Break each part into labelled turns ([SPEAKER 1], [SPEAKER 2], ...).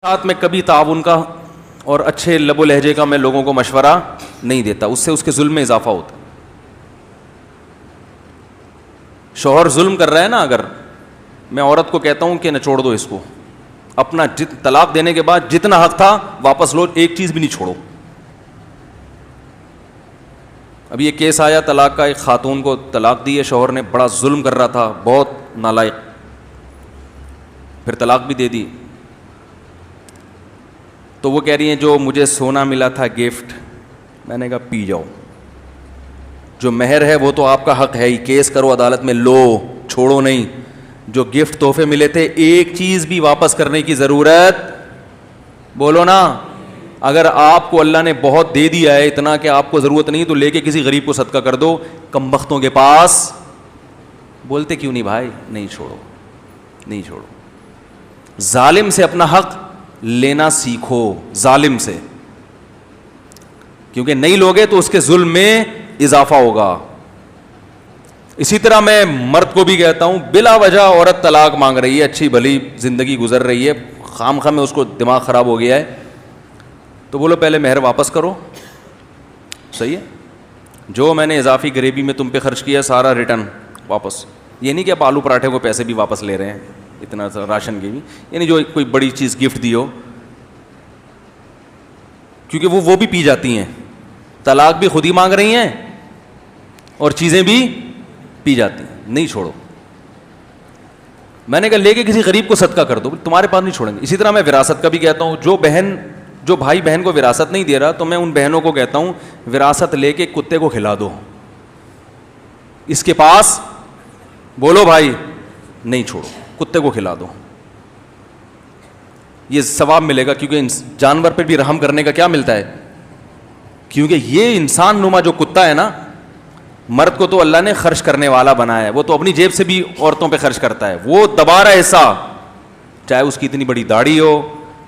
[SPEAKER 1] ساتھ میں کبھی تعاون کا اور اچھے لب و لہجے کا میں لوگوں کو مشورہ نہیں دیتا، اس سے اس کے ظلم میں اضافہ ہوتا ہے. شوہر ظلم کر رہا ہے نا، اگر میں عورت کو کہتا ہوں کہ نچوڑ دو اس کو، اپنا طلاق دینے کے بعد جتنا حق تھا واپس لو، ایک چیز بھی نہیں چھوڑو. ابھی یہ کیس آیا طلاق کا، ایک خاتون کو طلاق دی ہے شوہر نے، بڑا ظلم کر رہا تھا، بہت نالائق، پھر طلاق بھی دے دی. تو وہ کہہ رہی ہیں جو مجھے سونا ملا تھا گفٹ، میں نے کہا پی جاؤ، جو مہر ہے وہ تو آپ کا حق ہے ہی، کیس کرو عدالت میں، لو، چھوڑو نہیں. جو گفٹ تحفے ملے تھے ایک چیز بھی واپس کرنے کی ضرورت، بولو نا. اگر آپ کو اللہ نے بہت دے دیا ہے اتنا کہ آپ کو ضرورت نہیں تو لے کے کسی غریب کو صدقہ کر دو. کمبختوں کے پاس بولتے کیوں نہیں بھائی؟ نہیں چھوڑو، نہیں چھوڑو. ظالم سے اپنا حق لینا سیکھو، ظالم سے، کیونکہ نہیں لوگے تو اس کے ظلم میں اضافہ ہوگا. اسی طرح میں مرد کو بھی کہتا ہوں، بلا وجہ عورت طلاق مانگ رہی ہے، اچھی بھلی زندگی گزر رہی ہے، خام خواہ میں اس کو دماغ خراب ہو گیا ہے، تو بولو پہلے مہر واپس کرو. صحیح ہے، جو میں نے اضافی گریوی میں تم پہ خرچ کیا سارا ریٹرن واپس. یہ نہیں کہ آپ آلو پراٹھے کو پیسے بھی واپس لے رہے ہیں، اتنا راشن کی بھی، یعنی جو کوئی بڑی چیز گفٹ دی ہو، کیونکہ وہ بھی پی جاتی ہیں، طلاق بھی خود ہی مانگ رہی ہیں اور چیزیں بھی پی جاتی ہیں. نہیں چھوڑو. میں نے کہا لے کے کسی غریب کو صدقہ کر دو، تمہارے پاس نہیں چھوڑیں گے. اسی طرح میں وراثت کا بھی کہتا ہوں، جو بھائی بہن کو وراثت نہیں دے رہا تو میں ان بہنوں کو کہتا ہوں وراثت لے کے کتے کو کھلا دو، اس کے پاس بولو بھائی نہیں چھوڑو، کتے کو کھلا دو، یہ ثواب ملے گا. کیونکہ جانور پہ بھی رحم کرنے کا کیا ملتا ہے، کیونکہ یہ انسان نما جو کتا ہے نا، مرد کو تو اللہ نے خرچ کرنے والا بنایا ہے، وہ تو اپنی جیب سے بھی عورتوں پہ خرچ کرتا ہے، وہ دبا رہا حصہ، چاہے اس کی اتنی بڑی داڑھی ہو،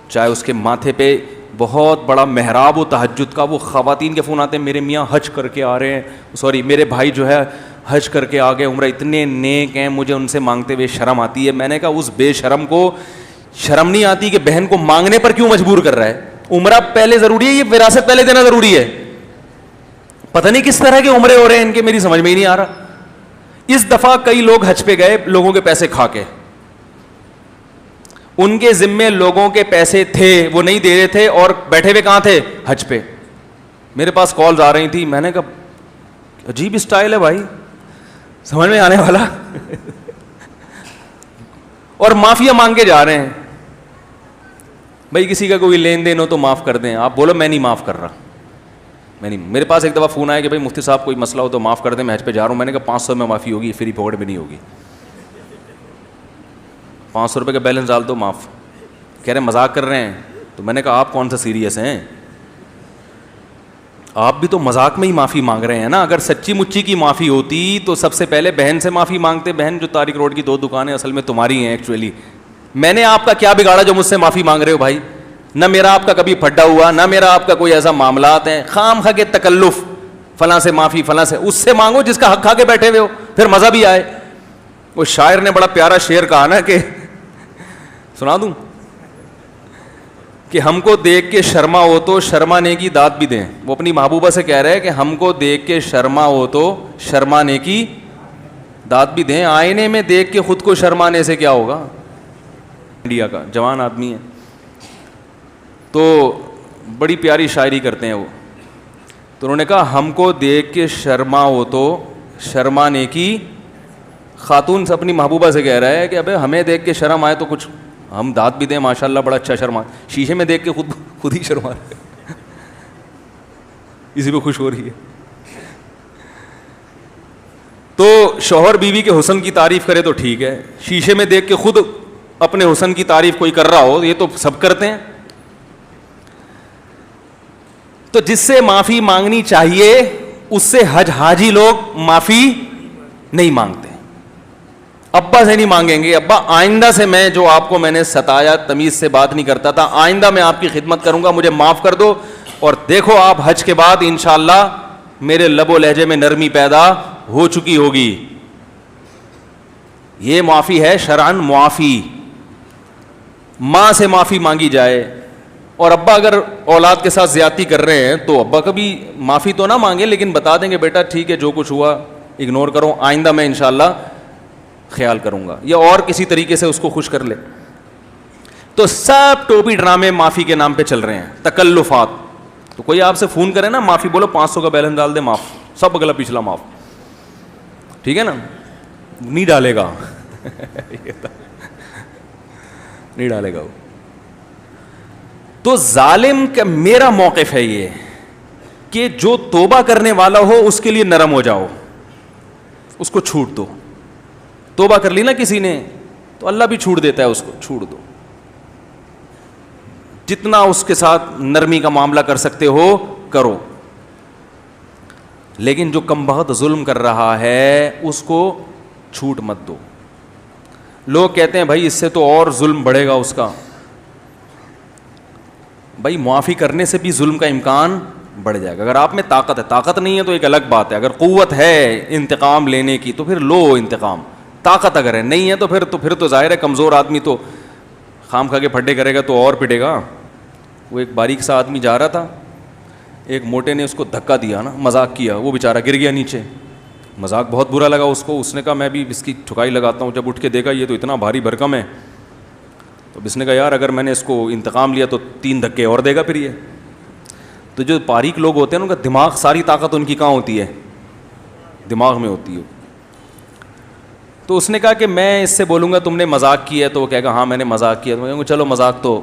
[SPEAKER 1] چاہے اس کے ماتھے پہ بہت بڑا محراب ہو تہجد کا. وہ خواتین کے فون آتے ہیں، میرے میاں حج کر کے آ رہے ہیں، سوری میرے بھائی جو ہے حج کر کے آ گئے، عمرہ، اتنے نیک ہیں، مجھے ان سے مانگتے ہوئے شرم آتی ہے. میں نے کہا اس بے شرم کو شرم نہیں آتی کہ بہن کو مانگنے پر کیوں مجبور کر رہا ہے؟ عمرہ پہلے ضروری ہے، یہ وراثت پہلے دینا ضروری ہے. پتہ نہیں کس طرح کے عمرے ہو رہے ہیں ان کے، میری سمجھ میں ہی نہیں آ رہا. اس دفعہ کئی لوگ حج پہ گئے لوگوں کے پیسے کھا کے، ان کے ذمے لوگوں کے پیسے تھے، وہ نہیں دے رہے تھے اور بیٹھے ہوئے کہاں تھے؟ حج پہ. میرے پاس کالز آ رہی تھی، میں نے کہا عجیب اسٹائل ہے بھائی، سمجھ میں آنے والا اور معافیا مانگ کے جا رہے ہیں. بھائی کسی کا کوئی لین دین ہو تو معاف کر دیں. آپ بولو میں نہیں معاف کر رہا، میں نہیں. میرے پاس ایک دفعہ فون آیا کہ بھائی مفتی صاحب کوئی مسئلہ ہو تو معاف کر دیں، میں حج پہ جا رہا ہوں. میں نے کہا 500 میں معافی ہوگی، فری پکڑ میں نہیں ہوگی. 500 روپے کا بیلنس ڈال دو معاف. کہہ رہے ہیں مذاق کر رہے ہیں. تو میں نے کہا آپ کون سا سیریس ہیں، آپ بھی تو مذاق میں ہی معافی مانگ رہے ہیں نا. اگر سچی مچی کی معافی ہوتی تو سب سے پہلے بہن سے معافی مانگتے. بہن جو طارق روڈ کی 2 دکانیں اصل میں تمہاری ہیں ایکچولی. میں نے آپ کا کیا بگاڑا جو مجھ سے معافی مانگ رہے ہو بھائی؟ نہ میرا آپ کا کبھی پھڈا ہوا، نہ میرا آپ کا کوئی ایسا معاملات ہیں. خام خواہ کے تکلف، فلاں سے معافی، فلاں سے، اس سے مانگو جس کا حق کھا کے بیٹھے ہوئے ہو، پھر مزہ بھی آئے. وہ شاعر نے بڑا پیارا شعر کہا نا، کہ سنا دوں کہ ہم کو دیکھ کے شرما ہو تو شرمانے کی داد بھی دیں. وہ اپنی محبوبہ سے کہہ رہے ہیں کہ ہم کو دیکھ کے شرما ہو تو شرمانے کی داد بھی دیں. آئینے میں دیکھ کے خود کو شرمانے سے کیا ہوگا؟ انڈیا کا جوان آدمی ہے تو بڑی پیاری شاعری کرتے ہیں وہ. تو انہوں نے کہا ہم کو دیکھ کے شرما ہو تو شرمانے کی، خاتون سے اپنی محبوبہ سے کہہ رہا ہے کہ ابے ہمیں دیکھ کے شرم آئے تو کچھ ہم داد بھی دیں، ماشاءاللہ بڑا اچھا شرما. شیشے میں دیکھ کے خود ہی شرما رہے، اسی پہ خوش ہو رہی ہے. تو شوہر بیوی کے حسن کی تعریف کرے تو ٹھیک ہے، شیشے میں دیکھ کے خود اپنے حسن کی تعریف کوئی کر رہا ہو، یہ تو سب کرتے ہیں. تو جس سے معافی مانگنی چاہیے اس سے حاجی لوگ معافی نہیں مانگتے. ابا سے نہیں مانگیں گے، ابا آئندہ سے میں نے ستایا، تمیز سے بات نہیں کرتا تھا، آئندہ میں آپ کی خدمت کروں گا، مجھے معاف کر دو. اور دیکھو آپ حج کے بعد انشاءاللہ میرے لب و لہجے میں نرمی پیدا ہو چکی ہوگی. یہ معافی ہے شرعن معافی. ماں سے معافی مانگی جائے, اور ابا اگر اولاد کے ساتھ زیادتی کر رہے ہیں تو ابا کبھی معافی تو نہ مانگے, لیکن بتا دیں گے بیٹا ٹھیک ہے جو کچھ ہوا اگنور کرو, آئندہ میں انشاءاللہ خیال کروں گا, یا اور کسی طریقے سے اس کو خوش کر لے. تو سب ٹوپی ڈرامے معافی کے نام پہ چل رہے ہیں, تکلفات. تو کوئی آپ سے فون کرے نا معافی بولو 500 کا بیلنس ڈال دے معاف, سب اگلا پچھلا معاف, ٹھیک ہے نا, نہیں ڈالے گا نہیں ڈالے گا وہ. تو ظالم کا میرا موقف ہے یہ کہ جو توبہ کرنے والا ہو اس کے لیے نرم ہو جاؤ, اس کو چھوٹ دو. توبہ کر لی نا کسی نے تو اللہ بھی چھوٹ دیتا ہے, اس کو چھوڑ دو. جتنا اس کے ساتھ نرمی کا معاملہ کر سکتے ہو کرو, لیکن جو کم بخت ظلم کر رہا ہے اس کو چھوٹ مت دو. لوگ کہتے ہیں بھائی اس سے تو اور ظلم بڑھے گا اس کا. بھائی معافی کرنے سے بھی ظلم کا امکان بڑھ جائے گا. اگر آپ میں طاقت ہے, طاقت نہیں ہے تو ایک الگ بات ہے. اگر قوت ہے انتقام لینے کی تو پھر لو انتقام. طاقت اگر ہے, نہیں ہے تو پھر تو ظاہر ہے کمزور آدمی تو خام کھا کے پھڈے کرے گا تو اور پٹے گا. وہ ایک باریک سا آدمی جا رہا تھا, ایک موٹے نے اس کو دھکا دیا نا, مذاق کیا, وہ بیچارہ گر گیا نیچے. مذاق بہت برا لگا اس کو, اس نے کہا میں بھی اس کی ٹھکائی لگاتا ہوں. جب اٹھ کے دیکھا یہ تو اتنا بھاری بھرکم ہے, تو اس نے کہا یار اگر میں نے اس کو انتقام لیا تو 3 دھکے اور دے گا پھر یہ. تو جو باریک لوگ ہوتے ہیں ان کا دماغ, ساری طاقت ان کی کہاں ہوتی ہے, دماغ میں ہوتی ہے. تو اس نے کہا کہ میں اس سے بولوں گا تم نے مذاق کیا ہے, تو وہ کہے گا ہاں میں نے مذاق کیا. تو میں کہوں گا چلو مذاق تو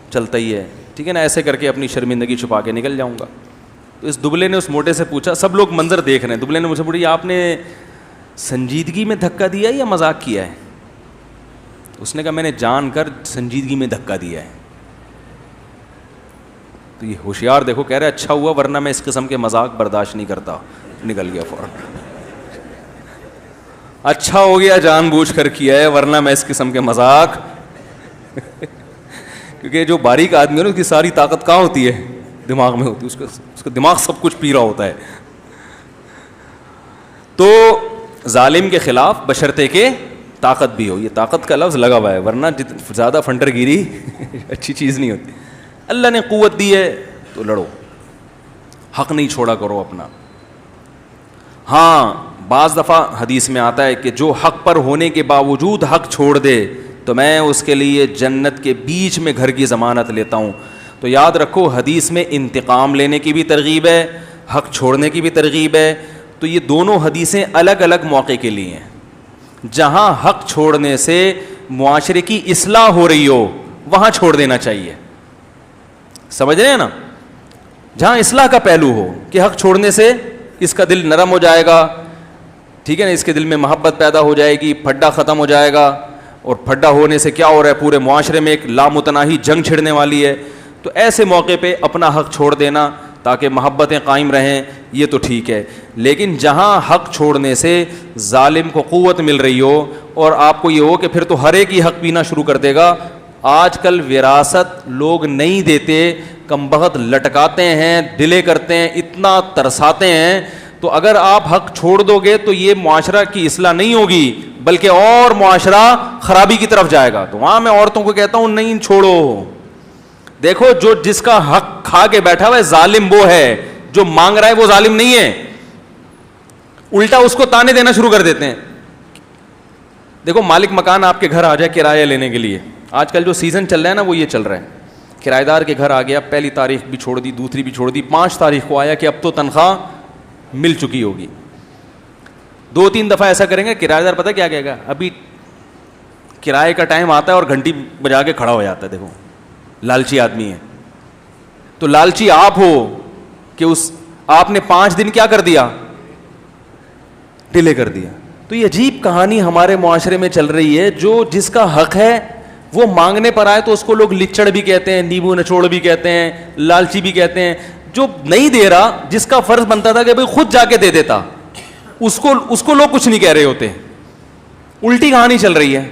[SPEAKER 1] چلتا ہی ہے, ٹھیک ہے نا, ایسے کر کے اپنی شرمندگی چھپا کے نکل جاؤں گا. تو اس دبلے نے اس موٹے سے پوچھا, سب لوگ منظر دیکھ رہے ہیں, دبلے نے مجھ سے پوچھا آپ نے سنجیدگی میں دھکا دیا ہے یا مذاق کیا ہے؟ اس نے کہا میں نے جان کر سنجیدگی میں دھکا دیا ہے. تو یہ ہوشیار دیکھو کہہ رہے اچھا ہوا ورنہ میں اس قسم کے مذاق برداشت نہیں کرتا. نکل گیا فوراً. اچھا ہو گیا جان بوجھ کر کیا ہے ورنہ میں اس قسم کے مذاق کیونکہ جو باریک آدمی ہے نا اس کی ساری طاقت کہاں ہوتی ہے, دماغ میں ہوتی ہے. اس کا دماغ سب کچھ پی رہا ہوتا ہے. تو ظالم کے خلاف بشرطے کے طاقت بھی ہو. یہ طاقت کا لفظ لگا ہوا ہے, ورنہ زیادہ فنٹر گیری اچھی چیز نہیں ہوتی. اللہ نے قوت دی ہے تو لڑو, حق نہیں چھوڑا کرو اپنا. ہاں بعض دفعہ حدیث میں آتا ہے کہ جو حق پر ہونے کے باوجود حق چھوڑ دے تو میں اس کے لیے جنت کے بیچ میں گھر کی ضمانت لیتا ہوں. تو یاد رکھو حدیث میں انتقام لینے کی بھی ترغیب ہے, حق چھوڑنے کی بھی ترغیب ہے. تو یہ دونوں حدیثیں الگ الگ موقع کے لیے ہیں. جہاں حق چھوڑنے سے معاشرے کی اصلاح ہو رہی ہو وہاں چھوڑ دینا چاہیے, سمجھ رہے ہیں نا. جہاں اصلاح کا پہلو ہو کہ حق چھوڑنے سے اس کا دل نرم ہو جائے گا, ٹھیک ہے نا, اس کے دل میں محبت پیدا ہو جائے گی, پھڈا ختم ہو جائے گا. اور پھڈا ہونے سے کیا ہو رہا ہے, پورے معاشرے میں ایک لامتناہی جنگ چھڑنے والی ہے. تو ایسے موقع پہ اپنا حق چھوڑ دینا تاکہ محبتیں قائم رہیں, یہ تو ٹھیک ہے. لیکن جہاں حق چھوڑنے سے ظالم کو قوت مل رہی ہو اور آپ کو یہ ہو کہ پھر تو ہر ایک ہی حق پینا شروع کر دے گا. آج کل وراثت لوگ نہیں دیتے, کم بخت لٹکاتے ہیں, ڈیلے کرتے ہیں, اتنا ترساتے ہیں. تو اگر آپ حق چھوڑ دو گے تو یہ معاشرہ کی اصلاح نہیں ہوگی بلکہ اور معاشرہ خرابی کی طرف جائے گا. تو وہاں میں عورتوں کو کہتا ہوں نہیں چھوڑو. دیکھو جو جس کا حق کھا کے بیٹھا ہوا ہے ظالم وہ ہے, جو مانگ رہا ہے وہ ظالم نہیں ہے. الٹا اس کو تانے دینا شروع کر دیتے ہیں. دیکھو مالک مکان آپ کے گھر آ جائے کرایہ لینے کے لیے, آج کل جو سیزن چل رہا ہے نا وہ یہ چل رہا ہے, کرایہ دار کے گھر آ گیا, پہلی تاریخ بھی چھوڑ دی, دوسری بھی چھوڑ دی, 5 تاریخ کو آیا کہ اب تو تنخواہ مل چکی ہوگی. 2-3 دفعہ ایسا کریں گے, کرایہ دار پتہ کیا کہے گا, ابھی کرائے کا ٹائم آتا ہے اور گھنٹی بجا کے کھڑا ہو جاتا ہے. دیکھو لالچی آدمی ہے. تو لالچی آپ ہو کہ آپ نے 5 دن کیا کر دیا, ڈیلے کر دیا. تو یہ عجیب کہانی ہمارے معاشرے میں چل رہی ہے. جو جس کا حق ہے وہ مانگنے پر آئے تو اس کو لوگ لچڑ بھی کہتے ہیں, نیبو نچوڑ بھی کہتے ہیں, لالچی بھی کہتے ہیں. جو نہیں دے رہا, جس کا فرض بنتا تھا کہ بھائی خود جا کے دے دیتا, اس کو لوگ کچھ نہیں کہہ رہے ہوتے. الٹی کہانی چل رہی ہے.